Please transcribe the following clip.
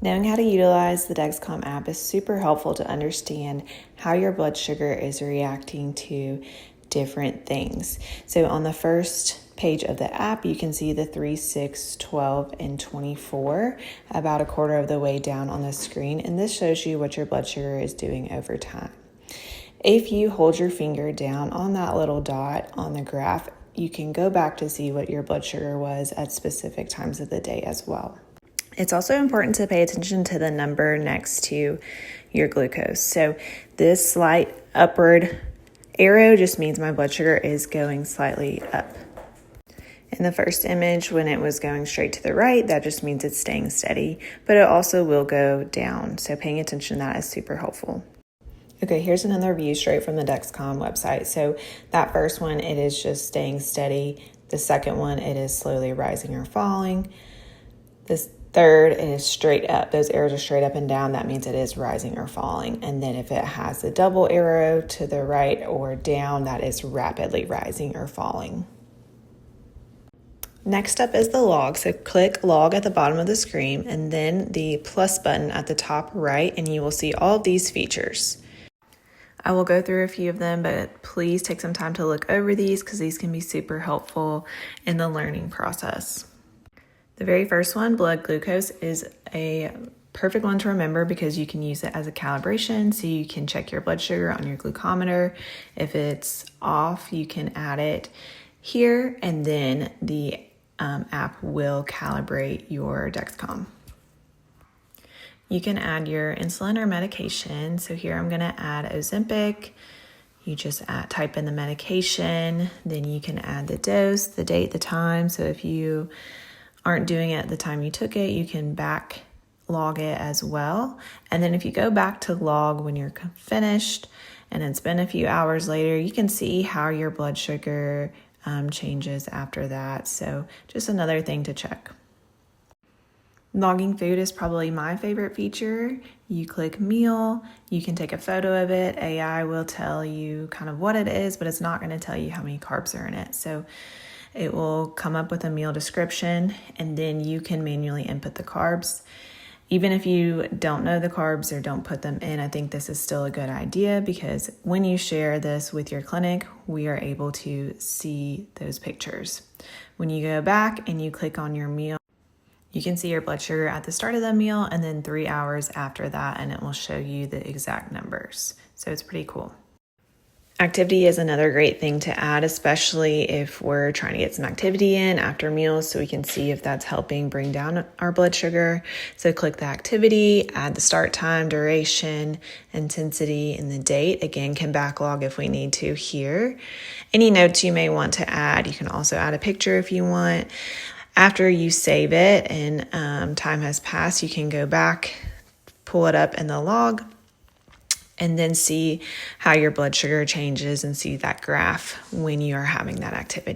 Knowing how to utilize the Dexcom app is super helpful to understand how your blood sugar is reacting to different things. So on the first page of the app, you can see the 3, 6, 12, and 24 about a quarter of the way down on the screen. And this shows you what your blood sugar is doing over time. If you hold your finger down on that little dot on the graph, you can go back to see what your blood sugar was at specific times of the day as well. It's also important to pay attention to the number next to your glucose. So this slight upward arrow just means my blood sugar is going slightly up. In the first image, when it was going straight to the right, that just means it's staying steady, but it also will go down. So paying attention to that is super helpful. Okay, here's another view straight from the Dexcom website. So that first one, it is just staying steady. The second one, it is slowly rising or falling. This third, it is straight up. Those arrows are straight up and down. That means it is rising or falling. And then if it has a double arrow to the right or down, that is rapidly rising or falling. Next up is the log. So click log at the bottom of the screen and then the plus button at the top right, and you will see all of these features. I will go through a few of them, but please take some time to look over these because these can be super helpful in the learning process. The very first one, blood glucose, is a perfect one to remember because you can use it as a calibration. So you can check your blood sugar on your glucometer. If it's off, you can add it here, and then the app will calibrate your Dexcom. You can add your insulin or medication. So here I'm going to add Ozempic. You just type in the medication, then you can add the dose, the date, the time. So if you aren't doing it at the time you took it, you can back log it as well. And then if you go back to log when you're finished and it's been a few hours later, you can see how your blood sugar changes after that. So just another thing to check. Logging food is probably my favorite feature. You click meal, you can take a photo of it. AI will tell you kind of what it is, but it's not going to tell you how many carbs are in it. So it will come up with a meal description, and then you can manually input the carbs. Even if you don't know the carbs or don't put them in, I think this is still a good idea because when you share this with your clinic, we are able to see those pictures. When you go back and you click on your meal, you can see your blood sugar at the start of the meal and then 3 hours after that, and it will show you the exact numbers. So it's pretty cool. Activity is another great thing to add, especially if we're trying to get some activity in after meals so we can see if that's helping bring down our blood sugar. So click the activity, add the start time, duration, intensity, and the date. Again, can backlog if we need to here. Any notes you may want to add, you can also add a picture if you want. After you save it and time has passed, you can go back, pull it up in the log, and then see how your blood sugar changes and see that graph when you are having that activity.